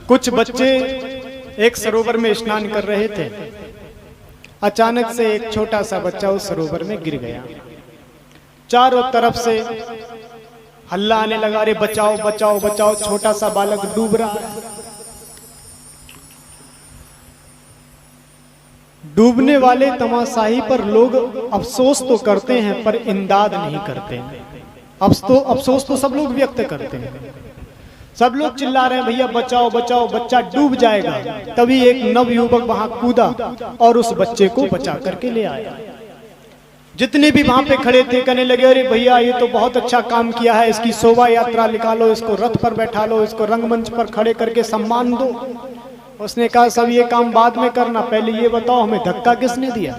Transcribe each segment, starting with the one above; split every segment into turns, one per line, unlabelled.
कुछ बच्चे एक सरोवर में स्नान कर रहे थे। अचानक से एक छोटा सा बच्चा उस सरोवर में गिर गया। चारों तरफ से हल्ला आने लगा, अरे बचाओ बचाओ बचाओ, छोटा सा बालक डूब रहा है। डूबने वाले तमाशाई पर लोग अफसोस तो करते हैं पर इमदाद नहीं करते। अफसोस तो सब लोग व्यक्त करते हैं। सब लोग चिल्ला रहे हैं भैया बचाओ बचाओ, बच्चा डूब जाएगा। तभी एक नवयुवक वहां कूदा और उस बच्चे को बचा करके ले आया। जितने भी वहां पे खड़े थे कहने लगे, अरे भैया ये तो बहुत अच्छा काम किया है, इसकी शोभा यात्रा निकालो, इसको रथ पर बैठा लो, इसको रंगमंच पर खड़े करके सम्मान दो। उसने कहा सब ये काम बाद में करना, पहले ये बताओ हमें धक्का किसने दिया।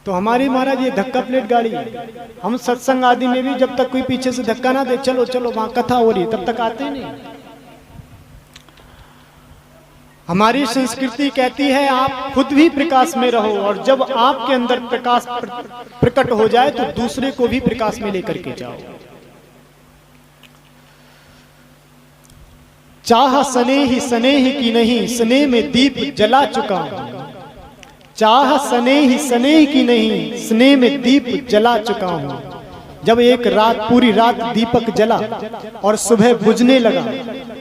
तो हमारी महाराज ये धक्का प्लेट गाड़ी है। हम सत्संग आदि में भी जब तक कोई पीछे से धक्का ना दे, चलो चलो वहां कथा हो रही, तब तक आते नहीं। हमारी संस्कृति कहती है आप खुद भी प्रकाश में रहो, और जब आपके अंदर प्रकाश प्रकट हो जाए तो दूसरे को भी प्रकाश में लेकर के जाओ। चाह स्नेह की नहीं, स्नेह में दीप जला चुका हूं। चाह स्नेह की नहीं, स्नेह में दीप जला चुका हूं। जब एक रात पूरी रात दीपक जला और सुबह बुझने लगा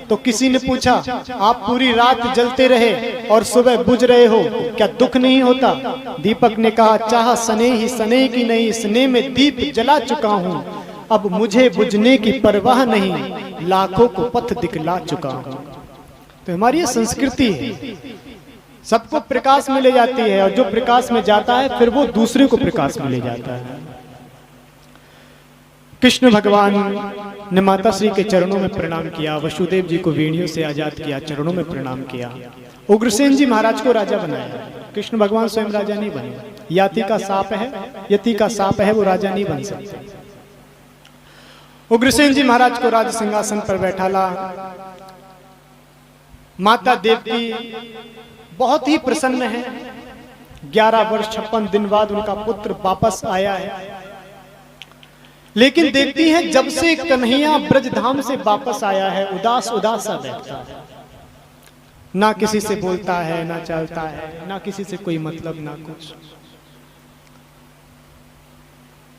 तो किसी ने पूछा आप पूरी रात जलते रहे और सुबह बुझ रहे हो, क्या दुख नहीं होता? दीपक ने कहा चाह स्नेह की नहीं, स्नेह में दीप जला चुका हूं। अब मुझे बुझने की परवाह नहीं, लाखों को पथ दिखला चुका हूं। तो हमारी ये संस्कृति है, सबको प्रकाश में ले जाती है, और जो प्रकाश में जाता है फिर वो दूसरे को प्रकाश में ले जाता है। कृष्ण भगवान ने माता श्री के चरणों में प्रणाम किया, वसुदेव जी को वेणियों से आजाद किया, चरणों में प्रणाम किया। उग्रसेन जी महाराज को राजा बनाया। कृष्ण भगवान स्वयं राजा नहीं बने। यति का साप है, वो राजा नहीं बन सकते। उग्रसेन जी महाराज को राज सिंहासन पर बैठाला। माता देवकी बहुत ही प्रसन्न है। 11 वर्ष 56 दिन बाद उनका पुत्र वापस आया है। लेकिन देखती हैं जब से कन्हैया ब्रजधाम से वापस आया है, उदास उदास सा बैठता है। ना किसी से बोलता है, ना चलता है, ना किसी से कोई मतलब, ना कुछ।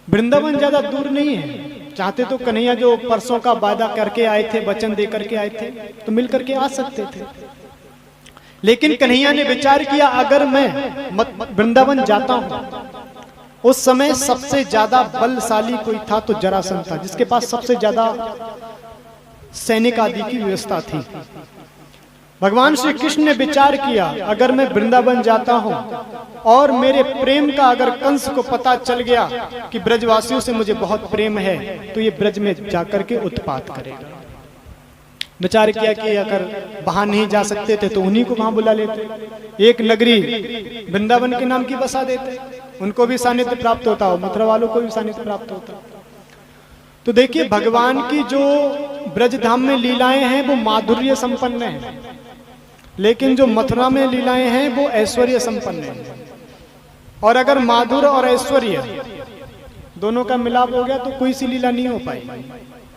वृंदावन ज्यादा दूर नहीं है। चाहते तो कन्हैया जो परसों का वादा करके आए थे, वचन दे करके आए थे, तो मिल करके आ सकते थे। लेकिन कन्हैया ने विचार किया अगर मैं वृंदावन जाता हूं, उस समय सबसे ज्यादा बलशाली कोई था तो जरासंध था, जिसके पास सबसे ज्यादा सैनिक आदि की व्यवस्था थी। भगवान श्री कृष्ण ने विचार किया अगर मैं वृंदावन जाता हूं और मेरे प्रेम का अगर कंस को पता चल गया कि ब्रजवासियों से मुझे बहुत प्रेम है, तो ये ब्रज में जाकर के उत्पात करेगा। विचार किया कि अगर वहां नहीं जा सकते थे तो उन्हीं को वहां बुला लेते, एक नगरी वृंदावन के नाम की बसा देते, उनको भी सानिध्य प्राप्त होता, मथुरा वालों को भी सानिध्य प्राप्त होता। तो देखिए भगवान की जो ब्रजधाम में लीलाएं हैं वो माधुर्य संपन्न है, लेकिन जो मथुरा में लीलाएं हैं वो ऐश्वर्य संपन्न है। और अगर माधुर और ऐश्वर्य दोनों का मिलाप हो गया तो कोई सी लीला नहीं हो पाई।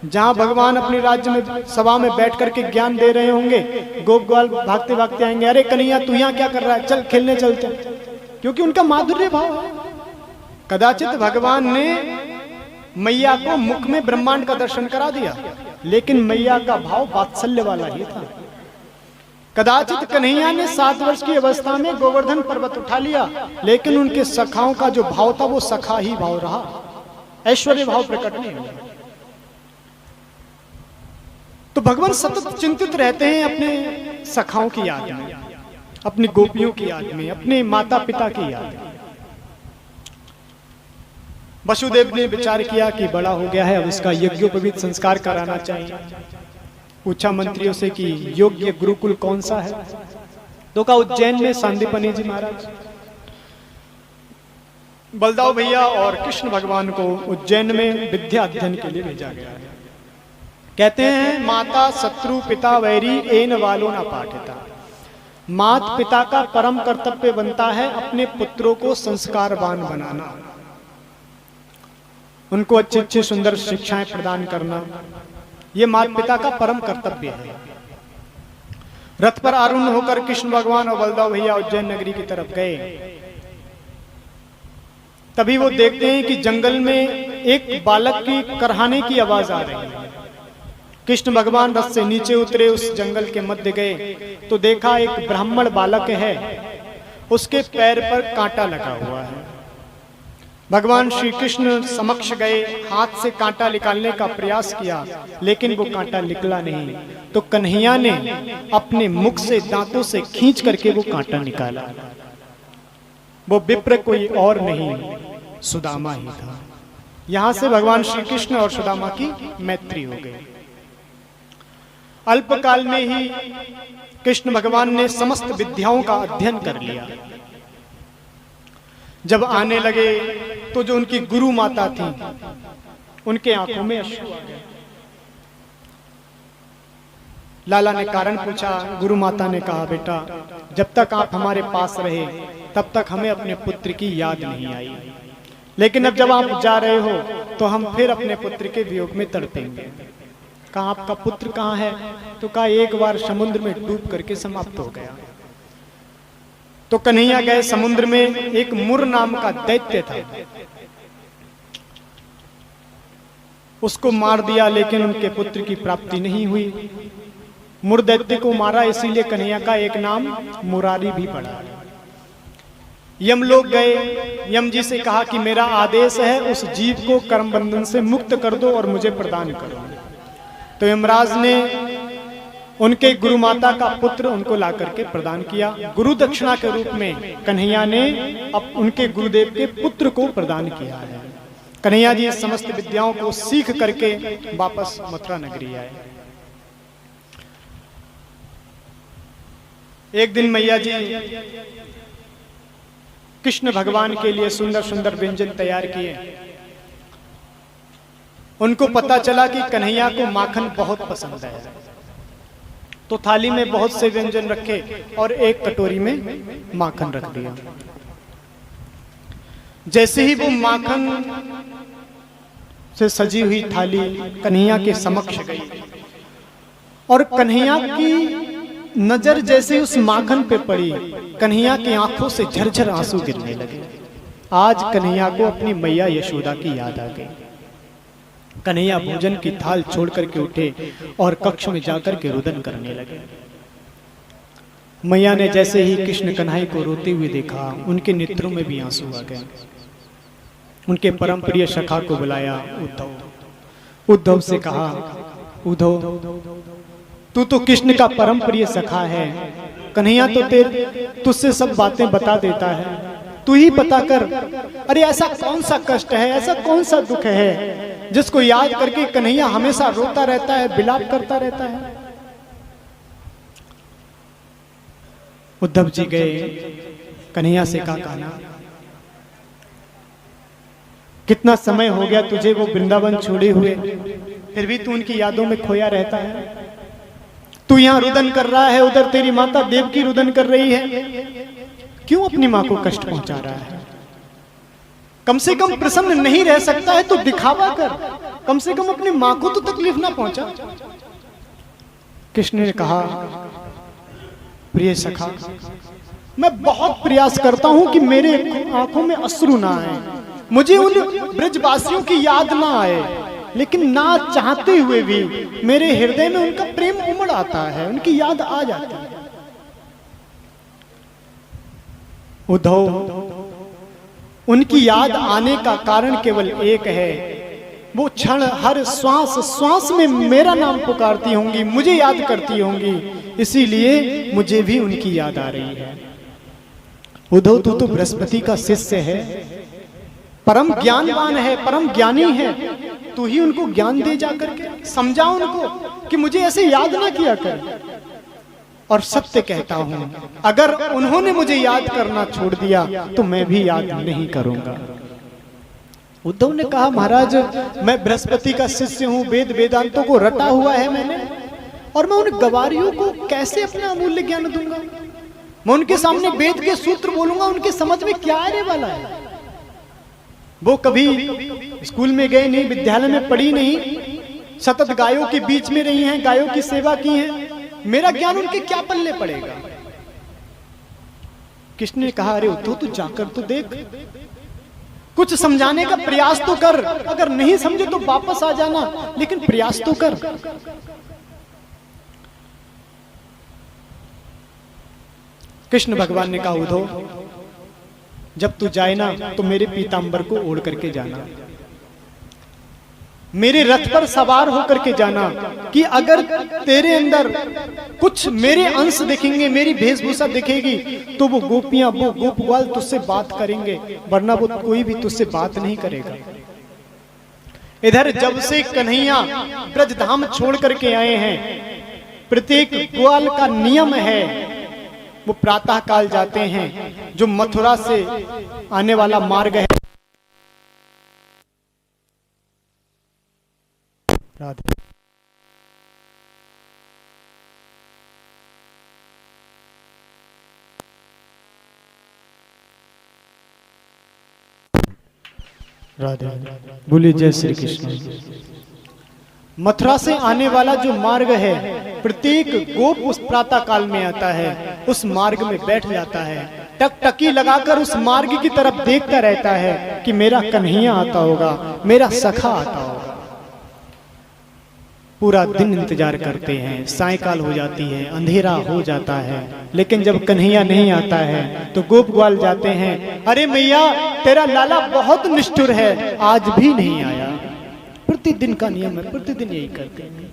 जहां भगवान अपने राज्य में सभा में बैठ करके ज्ञान दे रहे होंगे, गोप ग्वाल भागते भागते आएंगे, अरे कन्हैया तू यहाँ क्या कर रहा है, चल खेलने चलते, क्योंकि उनका माधुर्य भाव है। कदाचित भगवान ने मैया को मुख में ब्रह्मांड का दर्शन करा दिया, लेकिन मैया का भाव वात्सल्य वाला ही था। कदाचित कन्हैया ने 7 वर्ष की अवस्था में गोवर्धन पर्वत उठा लिया, लेकिन उनके सखाओं का जो भाव था वो सखा ही भाव रहा, ऐश्वर्य भाव प्रकट नहीं हुआ। तो भगवान सतत चिंतित रहते हैं अपने सखाओं की याद में, अपनी गोपियों की याद में, अपने माता पिता की याद में। वसुदेव ने विचार किया कि बड़ा हो गया है, अब इसका यज्ञोपवीत संस्कार कराना चाहिए। पूछा मंत्रियों से कि योग्य गुरुकुल कौन सा है, तो कहा उज्जैन में सांदीपनि जी महाराज। बलदाव भैया और कृष्ण भगवान को उज्जैन में विद्या अध्ययन के लिए भेजा गया है। कहते हैं माता शत्रु पिता वैरी एन वालो ना पाठिता। मात पिता का परम कर्तव्य बनता है अपने पुत्रों को संस्कारवान बनाना, उनको अच्छी अच्छी सुंदर शिक्षाएं प्रदान करना, ये माता पिता का परम कर्तव्य है। रथ पर आरूढ़ होकर कृष्ण भगवान और बलदेव भैया उज्जैन नगरी की तरफ गए। तभी वो देखते हैं कि जंगल में एक बालक की करहाने की आवाज आ रही है। कृष्ण भगवान रथ से नीचे उतरे, उस जंगल के मध्य गए तो देखा एक ब्राह्मण बालक है, उसके पैर पर कांटा लगा हुआ है। भगवान श्री कृष्ण समक्ष गए, हाथ से कांटा निकालने का प्रयास किया, लेकिन वो कांटा निकला नहीं। तो कन्हैया ने अपने मुख से दांतों से खींच करके वो कांटा निकाला। वो विप्र कोई और नहीं, सुदामा ही था। यहां से भगवान श्री कृष्ण और सुदामा की मैत्री हो गई। अल्पकाल में ही कृष्ण भगवान ने समस्त विद्याओं का अध्ययन कर लिया। जब आने लगे तो जो उनकी गुरु माता थी, उनके आंखों में अश्रु आ गए। लाला ने कारण पूछा। गुरु माता ने कहा, बेटा जब तक आप हमारे पास रहे तब तक हमें अपने पुत्र की याद नहीं आई, लेकिन अब जब आप जा रहे हो तो हम फिर अपने पुत्र के वियोग में तड़पेंगे। कहा, आपका पुत्र कहाँ है? तो कहा, एक बार समुद्र में डूब करके समाप्त हो गया। तो कन्हैया गए समुद्र में, एक मुर नाम का दैत्य था, उसको मार दिया, लेकिन उनके पुत्र की प्राप्ति नहीं हुई। मुर दैत्य को मारा, इसीलिए कन्हैया का एक नाम मुरारी भी पड़ा। यम लोग गए, यम जी से कहा कि मेरा आदेश है उस जीव को कर्म बंधन से मुक्त कर दो और मुझे प्रदान करो। तो यमराज ने उनके गुरु माता का पुत्र उनको ला करके प्रदान किया। गुरु दक्षिणा के रूप में कन्हैया ने अब उनके गुरुदेव के पुत्र को प्रदान किया है। कन्हैया जी समस्त विद्याओं को सीख करके वापस मथुरा नगरी आए। एक दिन मैया जी कृष्ण भगवान के लिए सुंदर सुंदर व्यंजन तैयार किए। उनको पता चला कि कन्हैया को माखन बहुत पसंद है, तो थाली में बहुत से व्यंजन रखे और एक कटोरी में माखन रख दिया। जैसे ही वो माखन से सजी हुई थाली कन्हैया के समक्ष गई और कन्हैया की नजर जैसे उस माखन पे पड़ी, कन्हैया की आंखों से झरझर आंसू गिरने लगे। आज कन्हैया को अपनी मैया यशोदा की याद आ गई। कन्हैया भोजन की थाल छोड़ करके उठे और कक्ष में जाकर के रुदन करने लगे। मैया ने जैसे ही कृष्ण कन्हैया को रोते हुए देखा, उनके नेत्रों में भी आंसू आ गए। उनके परम प्रिय सखा को बुलाया, उद्धव। उद्धव से कहा, उद्धव तू तो कृष्ण का परम प्रिय सखा है, कन्हैया तो तुझसे सब बातें बता देता है, तू ही पता कर। अरे ऐसा कौन सा कष्ट है, ऐसा कौन सा दुख है जिसको याद करके कन्हैया हमेशा रोता रहता है, विलाप करता रहता है। उद्धव जी गए, कन्हैया से कहा, कान्हा कितना समय हो गया तुझे वो वृंदावन छोड़े हुए, फिर भी तू उनकी यादों में खोया रहता है। तू यहाँ रुदन कर रहा है, उधर तेरी माता देवकी रुदन कर रही है, क्यों अपनी माँ को कष्ट पहुंचा रहा है? कम से कम प्रसन्न नहीं रह सकता है तो दिखावा कर, कम से कम अपनी माँ को तो तकलीफ ना पहुंचा। कृष्ण ने कहा, प्रिय सखा, मैं बहुत प्रयास करता हूं कि मेरे आंखों में अश्रु ना आए, मुझे उन ब्रजवासियों की याद ना आए, लेकिन ना चाहते हुए भी मेरे हृदय में उनका प्रेम उमड़ आता है, उनकी याद आ जाती है। उद्धव, उनकी याद आने का कारण केवल एक है, वो क्षण हर श्वास श्वास में मेरा नाम पुकारती होंगी, मुझे याद करती होंगी, इसीलिए मुझे भी उनकी याद आ रही है। उद्धव, तू तो बृहस्पति का शिष्य है, परम ज्ञानवान है, परम ज्ञानी है, तू ही उनको ज्ञान दे जाकर के, समझा उनको कि मुझे ऐसे याद ना किया कर। और सत्य कहता हूं, अगर उन्होंने मुझे याद करना छोड़ दिया तो मैं भी याद नहीं करूंगा। उद्धव ने कहा, महाराज मैं बृहस्पति का शिष्य हूं, वेद वेदांतों को रटा हुआ है मैंने, और मैं उन गवारियों को कैसे अपना अमूल्य ज्ञान दूंगा? मैं उनके सामने वेद के सूत्र बोलूंगा, उनके समझ में क्या आने वाला है? वो कभी स्कूल में गए नहीं, विद्यालय में पढ़ी नहीं, सतत गायों के बीच में रही हैं, गायों की सेवा की है, मेरा ज्ञान उनके क्या पल्ले पड़ेगा। कृष्ण ने कहा, अरे उद्धव तू जाकर तो देख, कुछ समझाने का प्रयास तो कर, अगर नहीं समझे तो वापस आ जाना, लेकिन प्रयास तो कर। कृष्ण भगवान ने कहा, उद्धव जब तू जाए ना तो मेरे पीतांबर को ओढ़ करके जाना, मेरे रथ पर सवार होकर के जाना, कि अगर तेरे अंदर कुछ मेरे अंश दिखेंगे, मेरी वेशभूषा दिखेगी, तो वो गोपियां, वो गोप ग्वाल तुझसे बात करेंगे, वरना वो कोई भी तुझसे बात नहीं करेगा। इधर जब से कन्हैया ब्रजधाम छोड़ करके आए हैं, प्रत्येक ग्वाल का नियम है वो प्रातः काल जाते हैं। जो मथुरा से आने वाला मार्ग है, राधे राधे बोलिए जय श्री कृष्ण। मथुरा से आने वाला जो मार्ग है, प्रत्येक गोप उस प्रातः काल में आता है, उस मार्ग में बैठ जाता है, टकटकी लगाकर उस मार्ग की तरफ देखता रहता है कि मेरा कन्हैया आता होगा, मेरा सखा आता होगा। पूरा दिन इंतजार करते हैं, सायकाल हो जाती है, अंधेरा हो जाता है, लेकिन जब कन्हैया नहीं आता है तो गोप ग्वाल जाते हैं, अरे मैया तेरा लाला बहुत निष्ठुर है, आज भी नहीं आया। प्रतिदिन का नियम है, प्रतिदिन यही करते हैं।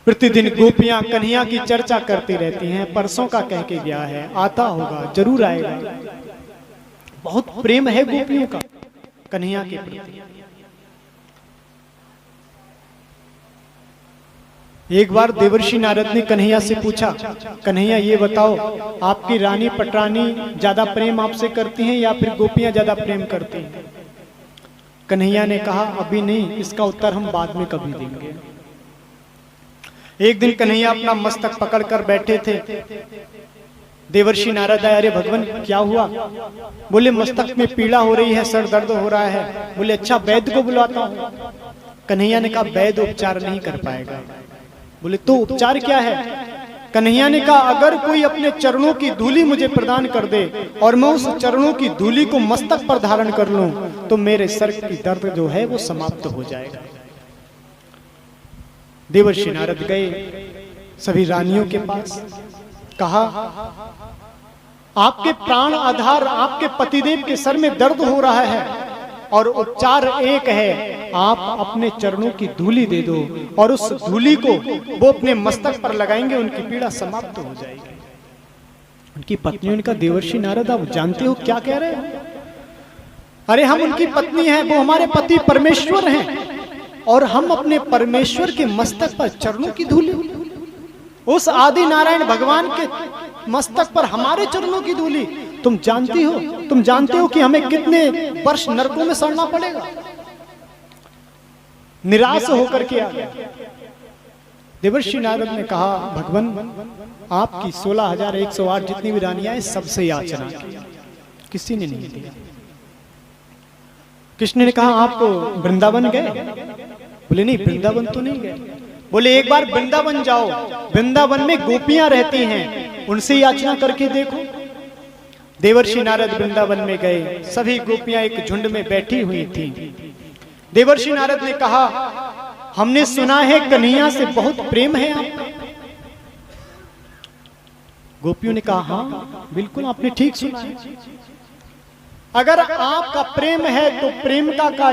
प्रतिदिन गोपियां कन्हैया की चर्चा करती रहती हैं, परसों का कह के गया है, आता होगा, जरूर आएगा। बहुत प्रेम है गोपियों का कन्हैया के प्रति। एक बार देवर्षि नारद ने कन्हैया से पूछा, कन्हैया ये बताओ, आपकी रानी पटरानी ज्यादा प्रेम आपसे करती हैं या फिर गोपियां ज्यादा प्रेम करती हैं? कन्हैया ने कहा, अभी नहीं, इसका उत्तर हम बाद में कभी देंगे। एक दिन कन्हैया अपना मस्तक पकड़कर बैठे थे, देवर्षि नारद आए, अरे भगवान क्या हुआ? बोले मस्तक में पीड़ा हो रही है, सर दर्द हो रहा है। बोले अच्छा वैद्य को बुलाता हूं। कन्हैया ने कहा, वैद्य उपचार नहीं कर पाएगा। बोले तो उपचार क्या है? कन्हैया ने कहा, अगर कोई अपने चरणों की धूली मुझे प्रदान कर दे और मैं उस चरणों की धूली को मस्तक पर धारण कर लूं, तो मेरे सर की दर्द जो है वो समाप्त हो जाएगा। देवर्षि नारद गए सभी रानियों के पास, कहा आपके प्राण आधार आपके पतिदेव के सर में दर्द हो रहा है और उपचार एक है, आप अपने चरणों की धूली दे दो और उस धूली को वो अपने मस्तक पर लगाएंगे, उनकी पीड़ा समाप्त हो जाएगी। उनकी पत्नियों ने कहा, देवर्षि नारद आप जानते हो क्या कह रहे हैं? अरे हम उनकी पत्नी हैं, वो हमारे पति परमेश्वर हैं और हम अपने परमेश्वर के मस्तक पर चरणों की धूली, उस आदि नारायण भगवान के मस्तक पर हमारे चरणों की धूली, तुम जानते हो कि हमें कितने वर्ष नरकों में सड़ना पड़ेगा। निराश होकर के आ गया। देवर्षि नारद ने कहा, भगवान आपकी 16,108 जितनी भी रानियां हैं सबसे याचना की, किसी ने नहीं दिया। कृष्ण ने कहा, आप वृंदावन गए? बोले नहीं, वृंदावन तो नहीं गए। बोले एक बार वृंदावन जाओ, वृंदावन में गोपियां रहती हैं, उनसे याचना करके देखो। देवर्षि नारद वृंदावन में गए, सभी गोपियां एक झुंड में बैठी हुई थी। देवर्षि नारद ने कहा, हमने सुना है कन्हैया से बहुत प्रेम है आपका। गोपियों ने कहा, हाँ बिल्कुल आपने ठीक सुना है। अगर आपका प्रेम है तो प्रेमिका का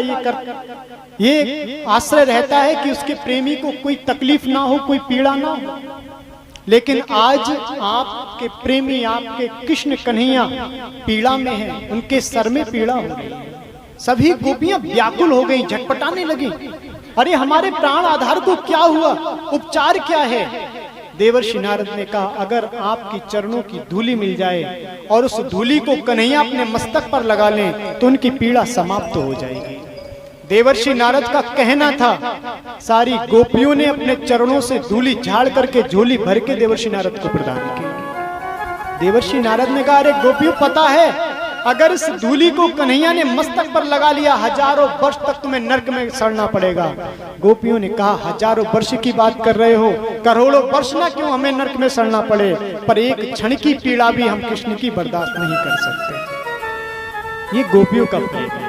ये आश्रय रहता है कि उसके प्रेमी को कोई तकलीफ ना हो, कोई पीड़ा ना हो। लेकिन आज आपके प्रेमी, आपके कृष्ण कन्हैया पीड़ा में हैं, उनके सर में पीड़ा हो गई। सभी गोपियां व्याकुल हो गई, झटपटाने लगी, अरे हमारे प्राण आधार को क्या हुआ, उपचार क्या है? देवर्षि नारद ने कहा, अगर आपकी चरणों की धूली मिल जाए और उस धूली को कन्हैया अपने मस्तक पर लगा लें तो उनकी पीड़ा समाप्त हो जाएगी। देवर्षि नारद का कहना था, सारी गोपियों ने अपने चरणों से धूली झाड़ करके झोली भर के देवर्षि नारद को प्रदान की। देवर्षि नारद ने कहा, अरे गोपियों पता है अगर इस धूली को कन्हैया ने मस्तक पर लगा लिया, हजारों वर्ष तक तुम्हें नरक में सड़ना पड़ेगा। गोपियों ने कहा, हजारों वर्ष की बात कर रहे हो, करोड़ों वर्ष ना क्यों हमें नरक में सड़ना पड़े, पर एक क्षण की पीड़ा भी हम कृष्ण की बर्दाश्त नहीं कर सकते। ये गोपियों का प्रेम है।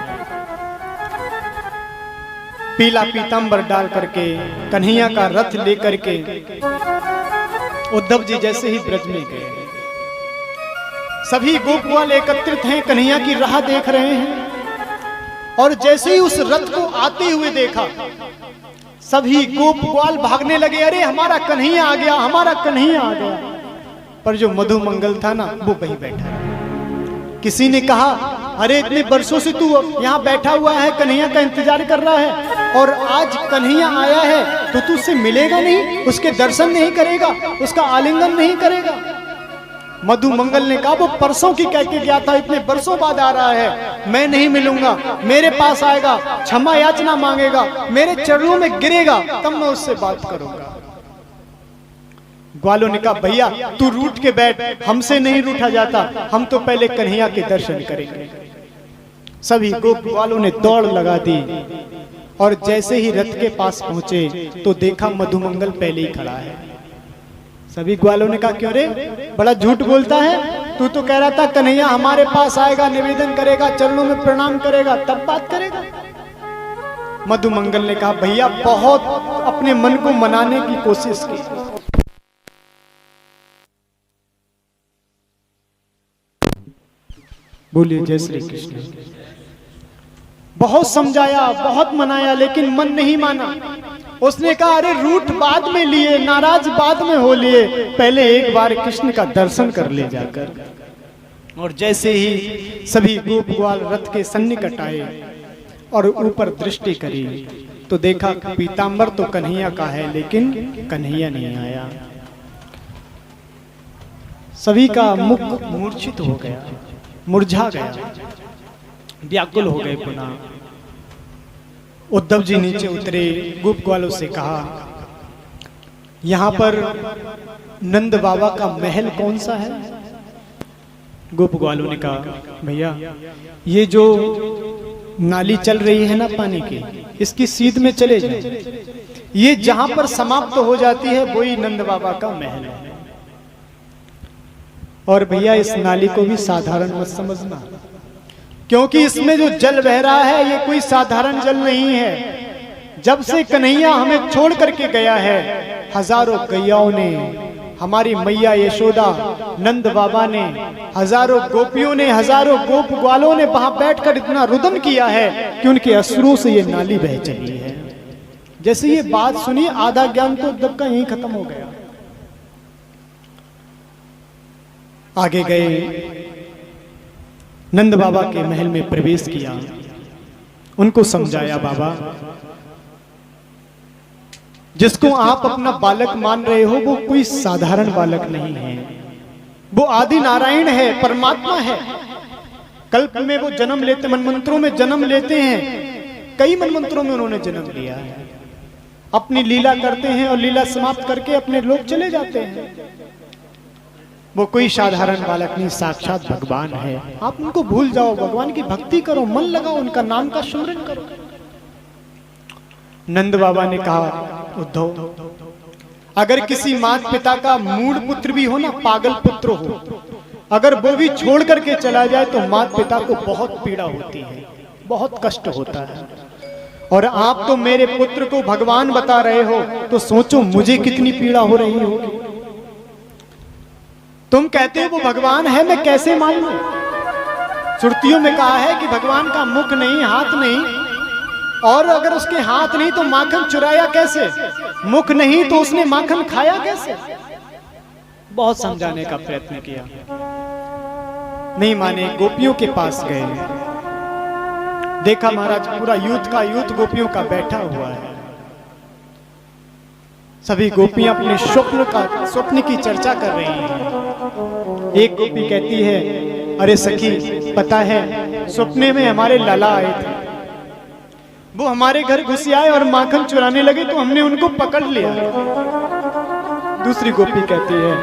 पीला पीतांबर डाल करके कन्हैया का रथ लेकर के उद्धव जी जैसे ही ब्रज में गए, सभी गोपवाल एकत्रित हैं, कन्हैया की राह देख रहे हैं। और जैसे ही उस रथ को आते हुए देखा, सभी गोपवाल भागने लगे, अरे हमारा कन्हैया आ गया, हमारा कन्हैया आ गया। पर जो मधु मंगल था ना, वो वहीं बैठा है। किसी ने कहा, अरे इतने वर्षों से तू यहाँ बैठा हुआ है, कन्हैया का इंतजार कर रहा है, और आज कन्हैया आया है तो तू उससे मिलेगा नहीं, उसके दर्शन नहीं करेगा, उसका आलिंगन नहीं करेगा। मधु मंगल ने कहा, वो परसों की कह के गया था, इतने वर्षों बाद आ रहा है, मैं नहीं मिलूंगा, मेरे पास आएगा, क्षमा याचना मांगेगा, मेरे चरणों में गिरेगा, तब मैं उससे बात करूंगा। ग्वालों ने कहा, भैया तू रूठ के बैठ, हमसे नहीं रूठा जाता, हम तो पहले कन्हैया के दर्शन करेंगे। सभी गोप ग्वालों ने दौड़ लगा दी, और जैसे ही रथ के पास पहुंचे तो देखा मधुमंगल पहले ही खड़ा है। सभी ग्वालों ने कहा, क्यों रे, बड़ा झूठ बोलता है, तू तो कह रहा था कन्हैया हमारे पास आएगा, निवेदन करेगा, चरणों में प्रणाम करेगा, तब बात करेगा। मधुमंगल ने कहा, भैया बहुत अपने मन को मनाने की कोशिश की, बोलिए जय श्री कृष्ण। बहुत समझाया, बहुत मनाया, लेकिन मन नहीं माना। उसने कहा, अरे रूठ बाद में लिए, नाराज बाद में हो लिए, पहले एक बार कृष्ण का दर्शन कर ले जाकर। और जैसे ही सभी गोप ग्वाल रथ के सन्निकट आए और ऊपर दृष्टि करी तो देखा पीतांबर तो कन्हैया का है, लेकिन कन्हैया नहीं आया। सभी का मुख मूर्छित हो गया, मुरझा गया, व्याकुल हो गए पुनः। उद्धव जी नीचे उतरे, गोप ग्वालों से कहा, यहां पर नंद बाबा का महल कौन सा है? गोप ग्वालों ने कहा, भैया ये जो नाली चल रही है ना पानी की, इसकी सीध में चले जाए, ये जहां पर समाप्त हो जाती है वही नंद बाबा का महल है। और भैया इस नाली को भी साधारण मत समझना, क्योंकि इसमें जो जल बह रहा है ये कोई साधारण जल नहीं है। जब से कन्हैया हमें छोड़ करके गया है, हजारों गैयाओं ने, हमारी मैया यशोदा, नंद बाबा ने, हजारों गोपियों ने, हजारों गोप ग्वालों ने वहां बैठकर इतना रुदन किया है कि उनके अश्रुओं से ये नाली बह चली है। जैसे ये बात सुनी, आधा ज्ञान तो उद्धव का यहीं खत्म हो गया। आगे गए, नंद बाबा के महल में प्रवेश किया, उनको समझाया, बाबा जिसको आप अपना बालक मान रहे हो वो कोई साधारण बालक नहीं है, वो आदि नारायण है, परमात्मा है। कल्प में वो जन्म लेते, मनमंत्रों में जन्म लेते हैं, कई मनमंत्रों में उन्होंने जन्म लिया है, अपनी लीला करते हैं और लीला समाप्त करके अपने लोग चले जाते हैं। वो कोई साधारण बालक नहीं, साक्षात भगवान है। आप उनको भूल जाओ, भगवान की भक्ति करो, मन लगाओ, उनका नाम का सुमिरन करो। नंद बाबा ने कहा, उद्धव अगर किसी माता पिता का मूढ़ पुत्र भी हो ना, पागल पुत्र हो, अगर वो भी छोड़ करके चला जाए तो माता पिता को बहुत पीड़ा होती है, बहुत कष्ट होता है। और आप तो मेरे पुत्र को भगवान बता रहे हो, तो सोचो मुझे कितनी पीड़ा हो रही होगी। तुम कहते हो वो भगवान है, मैं कैसे मान लूं? श्रुतियों में कहा है कि भगवान का मुख नहीं, हाथ नहीं, और अगर उसके हाथ नहीं तो माखन चुराया कैसे? मुख नहीं तो उसने माखन खाया कैसे? बहुत समझाने का प्रयत्न किया, नहीं माने। गोपियों के पास गए, देखा महाराज पूरा यूथ गोपियों का बैठा हुआ है। सभी गोपियां अपने स्वप्न की चर्चा कर रही हैं। एक गोपी कहती है, अरे सखी पता है सपने में हमारे लाला आए थे, वो हमारे घर घुस आए और माखन चुराने लगे तो हमने उनको पकड़ लिया। दूसरी गोपी कहती है,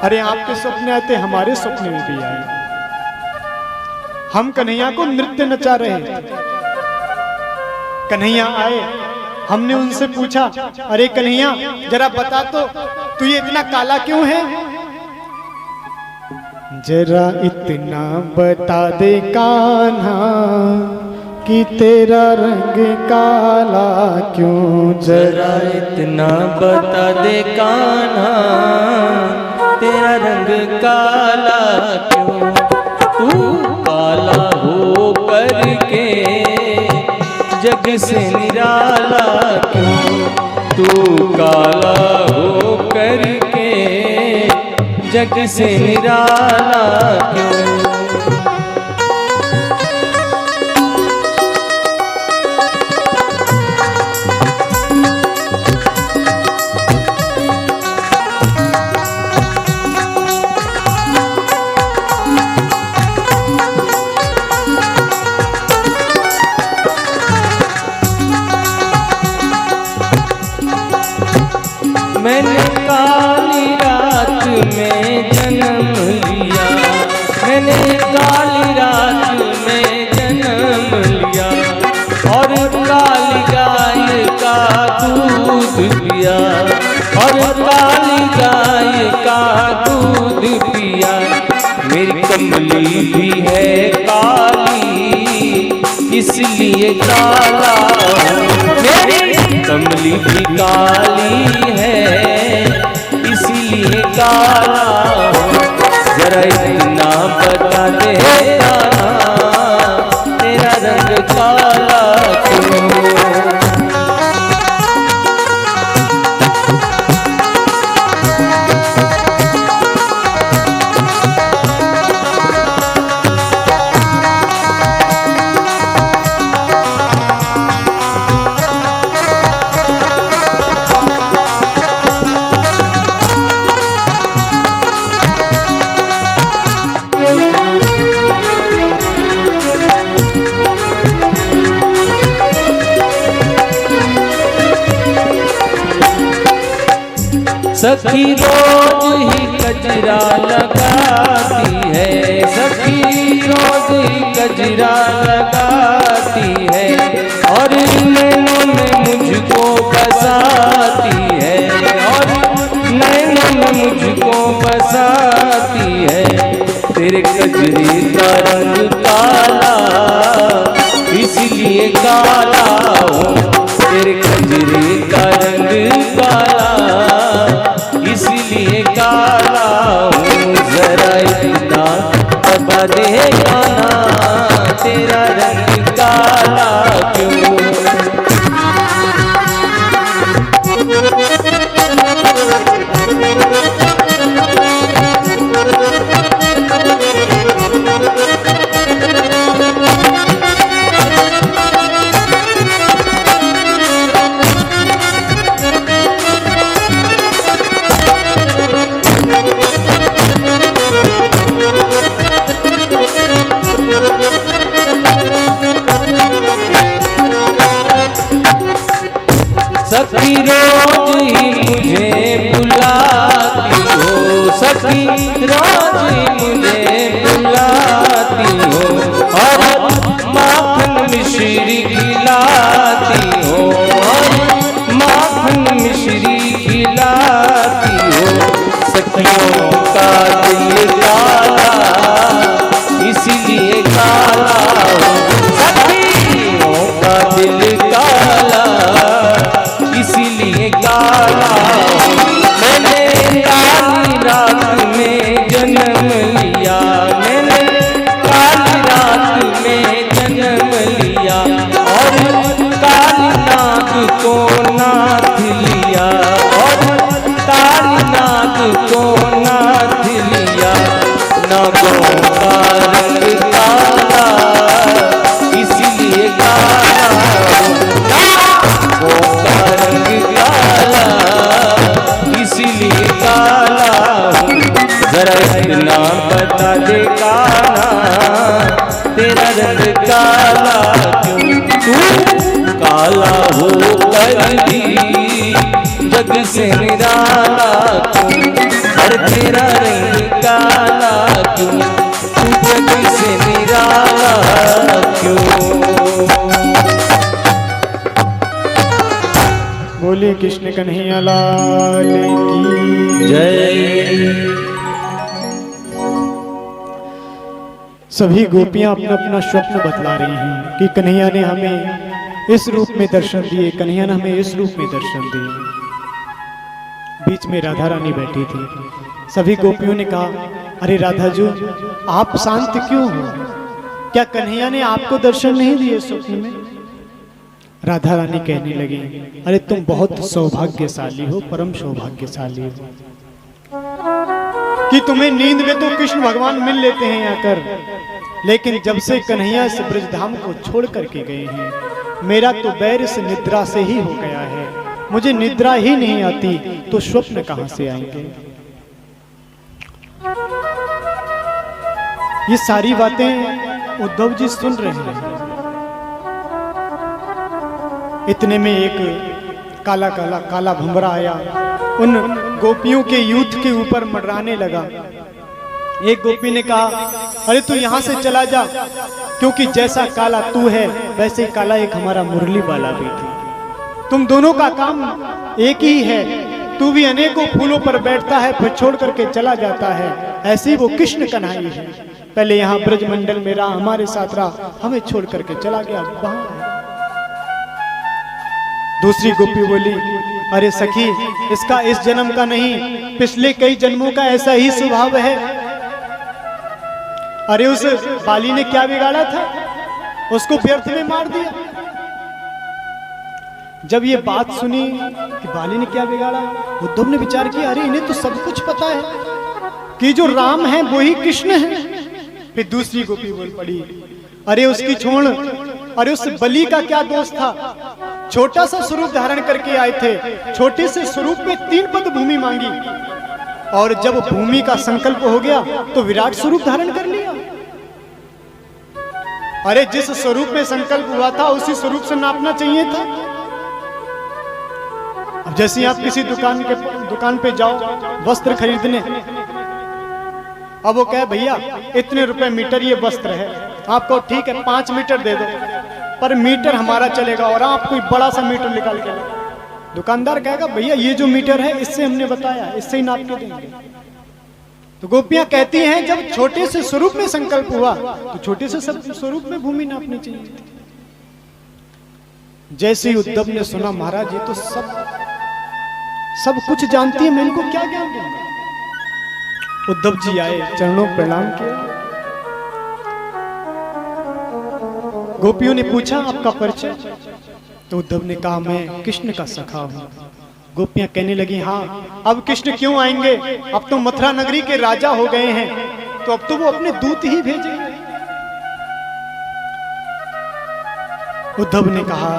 अरे आपके सपने आते, हमारे सपने में भी आए, हम कन्हैया को नृत्य नचा रहे थे। कन्हैया आए, हमने उनसे पूछा, अरे कन्हैया जरा बता तो तू ये इतना काला क्यों है? जरा इतना बता दे कान्हा कि तेरा रंग काला क्यों?
जरा इतना बता दे कान्हा तेरा रंग काला क्यों? तू काला हो करके जग से निराला क्यों? तू काला हो करके जग से निराला क्यों? मैंने काली रात में जन्म लिया, मैंने काली रात में जन्म लिया और काली गाय का दूध पिया, और काली गाय का दूध पिया। मेरी कमली भी है काली इसलिए काला, मेरी कमली भी काली है इसलिए काला। जरा इतना बता दे तेरा रंग काला क्यों? सखी रोज ही गजरा लगाती है, सखी रोज ही गजरा लगाती है और नैनों में मुझको बसाती है, और नैनों में मुझको बसाती है। तेरे गजरे का रंग काला इसलिए काला हो, तेरे गजरे का रंग काला इसलिए काला हूँ। जरा इतना बता दे कान्हा तेरा रंग काला क्यों? सखी रोज ही मुझे बुलाती हो, सखी रोज ही मुझे बुलाती हो और माखन मिश्री खिलाती हो, और माखन मिश्री खिलाती हो। सखियों का दिल काला इसलिए काला हो, सखियों का दिल काला इसीलिए काला। मैंने काली रात में जन्म लिया, मैंने काली रात में जन्म लिया और काली नाग को नाथ लिया, और काली नाग को नाथ लिया। नागों का रंग काला इसलिए काला, नागों का रंग काला इसलिए काला। जरा इतना बता दे कान्हा तेरा रंग काला क्यों? तू काला हो कर भी जग से निराला क्यों? और तेरा रंग काला क्यों? तू जग से निराला क्यों।
बोले कृष्ण कन्हैया लाल की
जय।
सभी गोपियां अपना अपना स्वप्न बतला रही हैं कि कन्हैया ने हमें इस रूप में दर्शन दिए, कन्हैया ने हमें इस रूप में दर्शन दिए। बीच में राधा रानी बैठी थी। सभी गोपियों ने कहा, अरे राधा जी, आप शांत क्यों हो? क्या कन्हैया ने आपको दर्शन नहीं दिए स्वप्न में? राधा रानी कहने लगी, अरे तुम बहुत सौभाग्यशाली हो, परम सौभाग्यशाली हो कि तुम्हें नींद में तो कृष्ण भगवान मिल लेते हैं आकर, लेकिन जब से कन्हैया इस ब्रजधाम को छोड़ करके गए हैं, मेरा तो बैर इस निद्रा से ही हो गया है। मुझे निद्रा ही नहीं आती तो स्वप्न कहां से आएंगे? ये सारी बातें उद्धव जी सुन रहे हैं। इतने में एक काला काला काला भंवरा आया, उन गोपियों के यूथ के ऊपर मंडराने लगा। एक गोपी ने कहा, अरे तू यहां से चला जा, क्योंकि जैसा काला तू है वैसे ही काला एक हमारा मुरली वाला भी था। तुम दोनों का काम एक ही है। तू भी अनेकों फूलों पर बैठता है फिर छोड़ करके चला जाता है, ऐसे ही वो कृष्ण कन्हैया है। पहले यहाँ ब्रजमंडल में रहा, हमारे साथ रहा, हमें छोड़ करके चला गया वहां। दूसरी गोपी बोली, अरे सखी, इसका इस जन्म का नहीं, पिछले कई जन्मों का ऐसा ही स्वभाव है। अरे उस बाली ने क्या बिगाड़ा था, उसको व्यर्थ में मार दिया। जब ये बात सुनी कि बाली ने क्या बिगाड़ा, उद्धव ने विचार किया, अरे इन्हें तो सब कुछ पता है कि जो राम है वो ही कृष्ण है। फिर दूसरी गोपी बोल पड़ी, अरे उसकी छोड़, अरे उस बलि का क्या दोष था? छोटा सा स्वरूप धारण करके आए थे, छोटे से स्वरूप में 3 पद भूमि मांगी, और जब भूमि का संकल्प हो गया तो विराट स्वरूप धारण कर लिया। अरे जिस स्वरूप में संकल्प हुआ था उसी स्वरूप से नापना चाहिए था। अब जैसे आप किसी दुकान पे जाओ वस्त्र खरीदने, अब वो कहे भैया इतने रुपए मीटर ये वस्त्र है, आपको ठीक है 5 मीटर दे दो, पर मीटर हमारा चलेगा और आप कोई बड़ा सा मीटर निकाल के लो। दुकानदार कहेगा भैया ये जो मीटर है इससे हमने बताया, इससे ही नाप के देंगे। तो गोपियां कहती हैं जब छोटे से स्वरूप में संकल्प हुआ तो छोटे से स्वरूप में भूमि नापनी चाहिए थी। जैसे ही उद्धव ने सुना, महाराज ये तो सब कुछ जानती है, मैं इनको क्या ज्ञान दूंगा। उद्धव जी आए, चरणों प्रणाम किया। गोपियों ने पूछा आपका परिचय, तो उद्धव ने कहा मैं कृष्ण का सखा हूं। गोपियां कहने लगी, हाँ अब कृष्ण क्यों आएंगे, अब तो मथुरा नगरी के राजा हो गए हैं, तो अब तो वो अपने दूत ही भेजेंगे। उद्धव ने कहा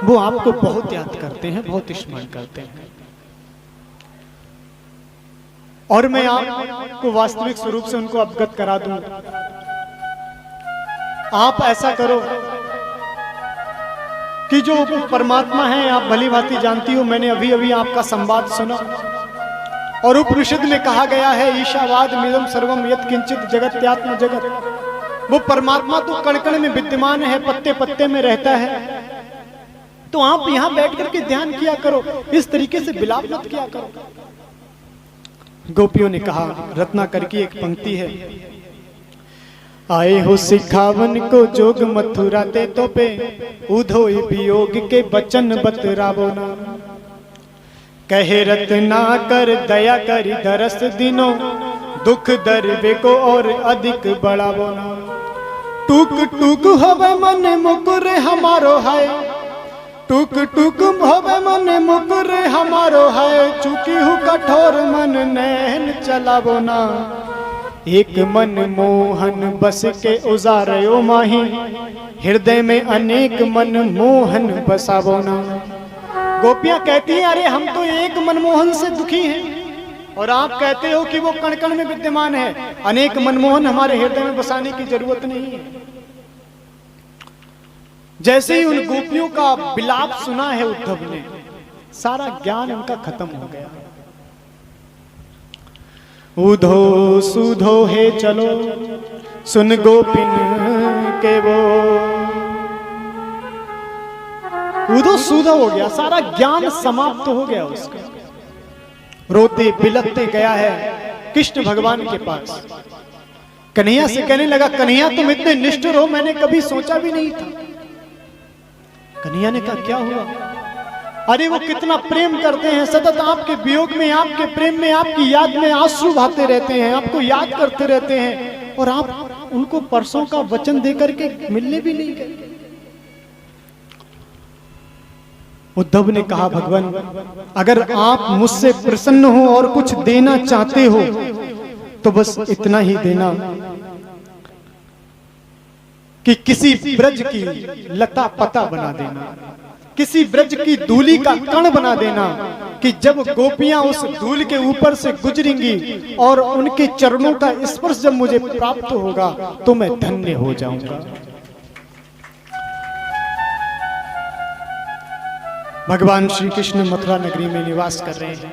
वो आपको बहुत याद करते हैं, बहुत स्मरण करते हैं, और मैं आपको वास्तविक स्वरूप से उनको अवगत करा दूं। आप ऐसा करो कि जो परमात्मा है आप भली भांति जानती हो, मैंने अभी अभी आपका संवाद सुना, और उपनिषद में कहा गया है ईशावाद मिदं सर्वम यत् किंचित जगत्यात्म जगत। वो परमात्मा तो कण कण में विद्यमान है, पत्ते पत्ते में रहता है। तो आप यहां बैठ करके ध्यान किया करो, इस तरीके से विलाप मत किया करो। गोपियों ने कहा, रत्नाकर की एक पंक्ति है, आए हो सिखावन को जोग मथुरा ते तो पे, उधो वियोग के बचन बतरावो ना। कहे रत्नाकर दया करी दरस दिनो, दुख दर्वे को और अधिक बढ़ावो ना। टूक टूक होवे मन मुकुर हमारो है, टूक टूक होवे मन मुकुर हमारो है, चूकी हूँ कठोर मन नैन चलावो ना। एक मन मोहन बस के उजारो माही, हृदय में अनेक मन मोहन बसावो ना। गोपियां कहती हैं अरे हम तो एक मनमोहन से दुखी हैं, और आप कहते हो कि वो कण कण में विद्यमान है, अनेक मनमोहन हमारे हृदय में बसाने की जरूरत नहीं है। जैसे ही उन गोपियों का विलाप सुना है उद्धव ने, सारा ज्ञान उनका खत्म हो गया। उधो सुधो हे चलो, सुन गोपिन के वो उदो सूदा हो गया, सारा ज्ञान समाप्त हो गया उसका। रोते बिलखते गया है कृष्ण भगवान के पास। कन्हैया से कहने लगा, कन्हैया तुम इतने निष्ठुर हो, मैंने कभी सोचा भी नहीं था। कन्हैया ने कहा क्या हुआ? अरे वो कितना प्रेम करते हैं, सतत आपके वियोग में, आपके प्रेम में, आपकी याद में आंसू बहाते रहते हैं, आपको याद करते रहते हैं, और आप उनको परसों का वचन देकर के मिलने भी नहीं गए। उद्धव ने कहा, भगवान अगर आप मुझसे प्रसन्न हो और कुछ देना चाहते हो तो बस इतना ही देना कि किसी ब्रज की लता पता बना देना, किसी ब्रज की धूली का कण बना देना, कि जब गोपियां उस धूल के ऊपर से गुजरेंगी और उनके चरणों का स्पर्श जब मुझे प्राप्त होगा तो मैं धन्य हो जाऊंगा। भगवान श्री कृष्ण मथुरा नगरी में निवास कर रहे हैं।